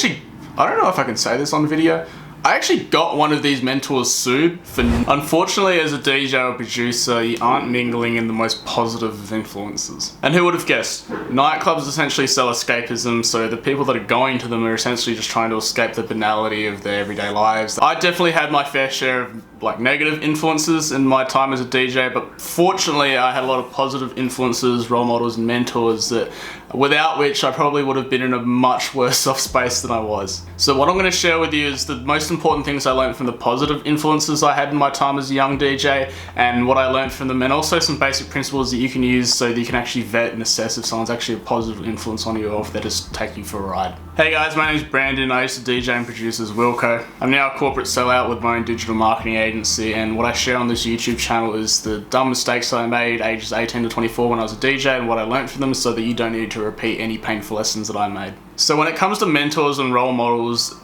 I don't know if I can say this on video. I actually got one of these mentors sued for... Unfortunately, as a DJ or producer, you aren't mingling in the most positive of influences. And who would have guessed? Nightclubs essentially sell escapism, so the people that are going to them are essentially just trying to escape the banality of their everyday lives. I definitely had my fair share of negative influences in my time as a DJ, but fortunately I had a lot of positive influences, role models and mentors that without which I probably would have been in a much worse off space than I was. So what I'm going to share with you is the most important things I learned from the positive influences I had in my time as a young DJ, and what I learned from them, and also some basic principles that you can use so that you can actually vet and assess if someone's actually a positive influence on you or if they're just taking you for a ride. Hey guys, my name's Brandon. I used to DJ and produce as Wilco. I'm now a corporate sellout with my own digital marketing agency, and what I share on this YouTube channel is the dumb mistakes I made ages 18 to 24 when I was a DJ and what I learned from them so that you don't need to repeat any painful lessons that I made. So when it comes to mentors and role models,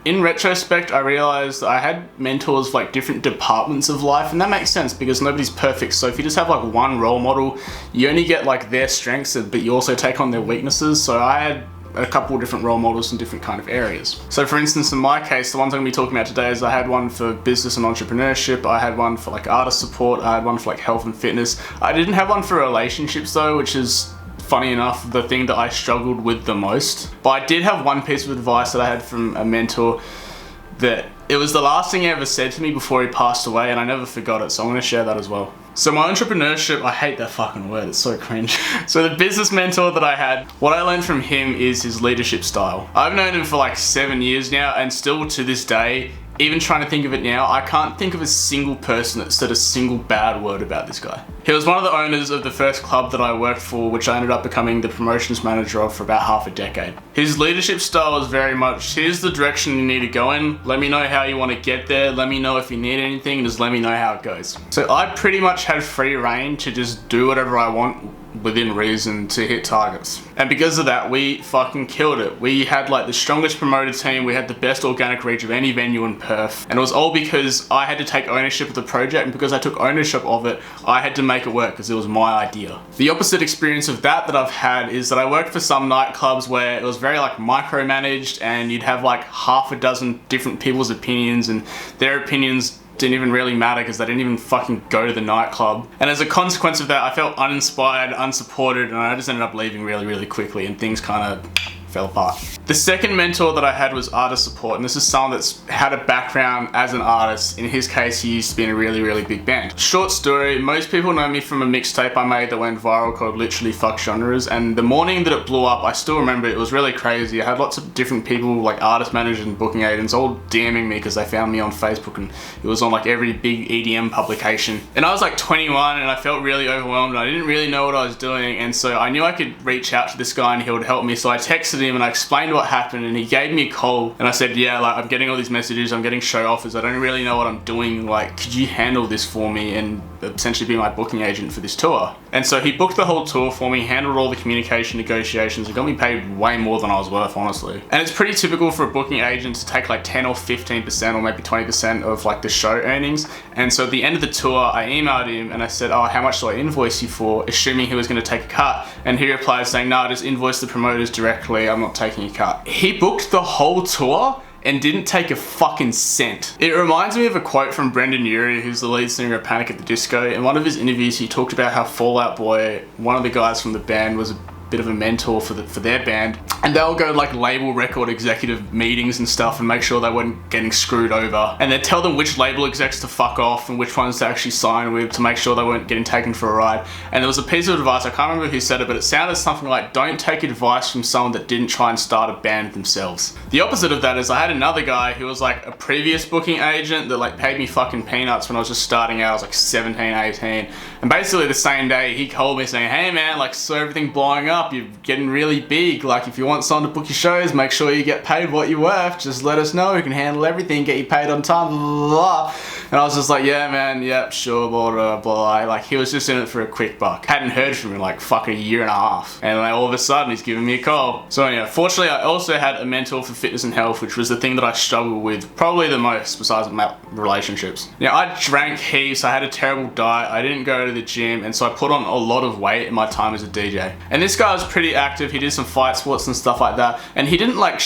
in retrospect, I realized I had mentors for different departments of life, and that makes sense because nobody's perfect. So if you just have one role model, you only get their strengths, but you also take on their weaknesses. So I had a couple of different role models in different kind of areas. So for instance, in my case, the ones I'm going to be talking about today is I had one for business and entrepreneurship, I had one for artist support, I had one for health and fitness. I didn't have one for relationships though, which is funny enough the thing that I struggled with the most. But I did have one piece of advice that I had from a mentor that it was the last thing he ever said to me before he passed away, and I never forgot it, so I'm going to share that as well. So my entrepreneurship, I hate that fucking word, it's so cringe. So the business mentor that I had, what I learned from him is his leadership style. I've known him for 7 years now, and still to this day, even trying to think of it now, I can't think of a single person that said a single bad word about this guy. He was one of the owners of the first club that I worked for, which I ended up becoming the promotions manager of for about half a decade. His leadership style is very much, here's the direction you need to go in, let me know how you want to get there, let me know if you need anything, and just let me know how it goes. So I pretty much had free reign to just do whatever I want within reason to hit targets. And because of that, we fucking killed it. We had the strongest promoted team, we had the best organic reach of any venue in Perth, and it was all because I had to take ownership of the project, and because I took ownership of it, I had to make it work because it was my idea. The opposite experience of that I've had is that I worked for some nightclubs where it was very micromanaged, and you'd have half a dozen different people's opinions, and their opinions didn't even really matter because they didn't even fucking go to the nightclub. And as a consequence of that, I felt uninspired, unsupported, and I just ended up leaving really, really quickly, and things kind of fell apart. The second mentor that I had was artist support, and this is someone that's had a background as an artist. In his case, he used to be in a really, really big band. Short story, most people know me from a mixtape I made that went viral called Literally Fuck Genres, and the morning that it blew up, I still remember it was really crazy. I had lots of different people, artist managers and booking agents, all DMing me because they found me on Facebook, and it was on every big EDM publication. And I was 21 and I felt really overwhelmed, and I didn't really know what I was doing, and so I knew I could reach out to this guy and he would help me. So I texted him and I explained what happened, and he gave me a call, and I said, yeah, I'm getting all these messages, I'm getting show offers, I don't really know what I'm doing, could you handle this for me and essentially be my booking agent for this tour? And so he booked the whole tour for me, handled all the communication negotiations, and got me paid way more than I was worth, honestly. And it's pretty typical for a booking agent to take 10 or 15% or maybe 20% of the show earnings. And so at the end of the tour, I emailed him and I said, oh, how much do I invoice you for? Assuming he was going to take a cut. And he replied saying, no, just invoice the promoters directly, I'm not taking a cut. He booked the whole tour and didn't take a fucking cent. It reminds me of a quote from Brendan Urie, who's the lead singer of Panic at the Disco. In one of his interviews, he talked about how Fall Out Boy, one of the guys from the band, was a bit of a mentor for their band, and they'll go label record executive meetings and stuff and make sure they weren't getting screwed over, and they'd tell them which label execs to fuck off and which ones to actually sign with to make sure they weren't getting taken for a ride. And there was a piece of advice, I can't remember who said it, but it sounded something like, don't take advice from someone that didn't try and start a band themselves. The opposite of that is I had another guy who was a previous booking agent that paid me fucking peanuts when I was just starting out. I was 17, 18, and basically the same day he called me saying, hey man, so everything blowing up, you're getting really big, if you want someone to book your shows, make sure you get paid what you're worth, just let us know, we can handle everything, get you paid on time, blah, blah, blah. And I was just yeah man, yep, sure, blah, blah, blah. He was just in it for a quick buck. Hadn't heard from him fucking a year and a half, and all of a sudden he's giving me a call. So anyway, fortunately I also had a mentor for fitness and health, which was the thing that I struggled with probably the most, besides relationships. Now, I drank heaps, I had a terrible diet, I didn't go to the gym, and so I put on a lot of weight in my time as a DJ. And this guy was pretty active, he did some fight sports and stuff like that, and he didn't like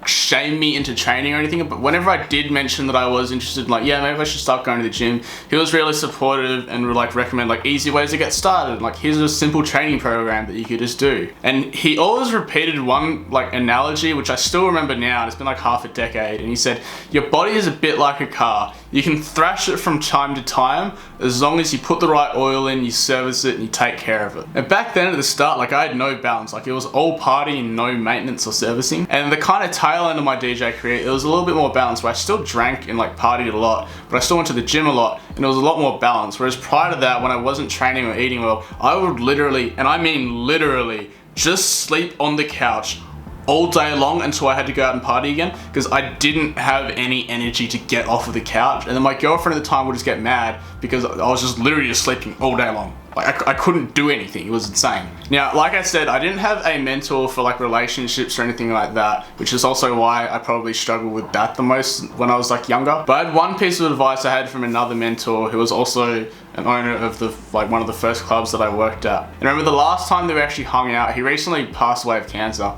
shame me into training or anything, but whenever I did mention that I was interested in like, yeah, maybe I should start going to the gym, he was really supportive and would like recommend like easy ways to get started. Like, here's a simple training program that you could just do. And he always repeated one like analogy, which I still remember now, and it's been like half a decade, and he said, your body is a bit like a car. You can thrash it from time to time as long as you put the right oil in, you service it, and you take care of it. And back then at the start, like, I had no balance. Like, it was all party and no maintenance or servicing. And the kind of tail end of my DJ career, it was a little bit more balanced, where I still drank and like partied a lot, but I still went to the gym a lot, and it was a lot more balanced. Whereas prior to that, when I wasn't training or eating well, I would literally, and I mean literally, just sleep on the couch all day long until I had to go out and party again, because I didn't have any energy to get off of the couch. And then my girlfriend at the time would just get mad because I was just literally just sleeping all day long. Like, I couldn't do anything. It was insane. Now, like I said, I didn't have a mentor for like relationships or anything like that, which is also why I probably struggled with that the most when I was like younger. But I had one piece of advice I had from another mentor who was also an owner of one of the first clubs that I worked at. And I remember the last time that we actually hung out, he recently passed away of cancer.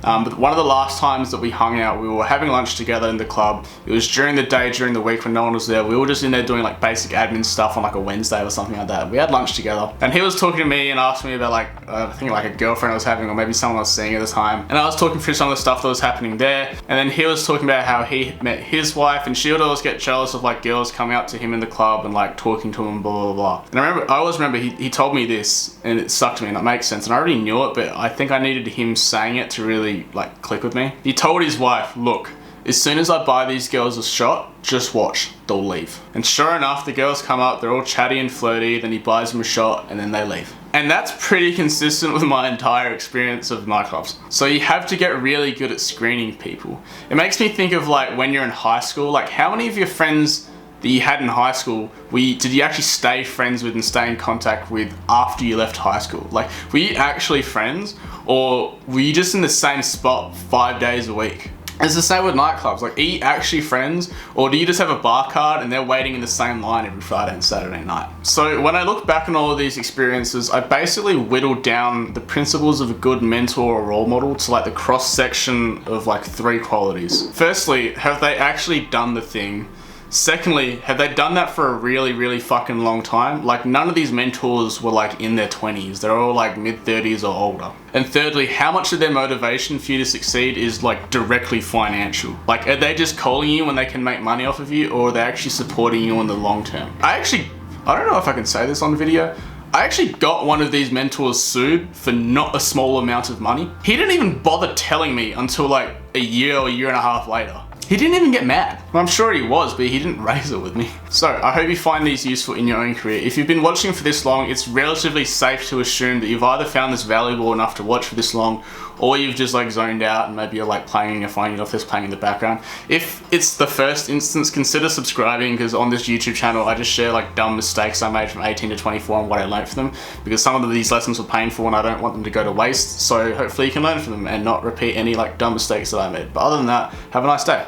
But one of the last times that we hung out, we were having lunch together in the club. It was during the day, during the week when no one was there. We were just in there doing like basic admin stuff on like a Wednesday or something like that. We had lunch together, and he was talking to me and asked me about like, I think like a girlfriend I was having, or maybe someone I was seeing at the time. And I was talking through some of the stuff that was happening there. And then he was talking about how he met his wife, and she would always get jealous of like girls coming up to him in the club and like talking to him, blah, blah, blah. And I always remember he told me this, and it sucked me, and it makes sense. And I already knew it, but I think I needed him saying it to really like click with me. He told his wife, look, as soon as I buy these girls a shot, just watch, they'll leave. And sure enough, the girls come up, they're all chatty and flirty, then he buys them a shot, and then they leave. And that's pretty consistent with my entire experience of nightclubs. So you have to get really good at screening people. It makes me think of like when you're in high school, like how many of your friends that you had in high school did you actually stay friends with and stay in contact with after you left high school? Like, were you actually friends, or were you just in the same spot 5 days a week? It's the same with nightclubs. Like, are you actually friends, or do you just have a bar card and they're waiting in the same line every Friday and Saturday night? So when I look back on all of these experiences, I basically whittled down the principles of a good mentor or role model to like the cross section of like 3 qualities. Firstly, have they actually done the thing? Secondly, have they done that for a really, really fucking long time? Like, none of these mentors were like in their 20s. They're all like mid-30s or older. And thirdly, how much of their motivation for you to succeed is like directly financial? Like, are they just calling you when they can make money off of you, or are they actually supporting you in the long term? I don't know if I can say this on video. I actually got one of these mentors sued for not a small amount of money. He didn't even bother telling me until like a year or a year and a half later. He didn't even get mad. Well, I'm sure he was, but he didn't raise it with me. So, I hope you find these useful in your own career. If you've been watching for this long, it's relatively safe to assume that you've either found this valuable enough to watch for this long, or you've just like zoned out and maybe you're like playing on your phone, you know, if there's playing in the background. If it's the first instance, consider subscribing, because on this YouTube channel, I just share like dumb mistakes I made from 18 to 24 and what I learned from them, because some of these lessons were painful and I don't want them to go to waste. So hopefully you can learn from them and not repeat any like dumb mistakes that I made. But other than that, have a nice day.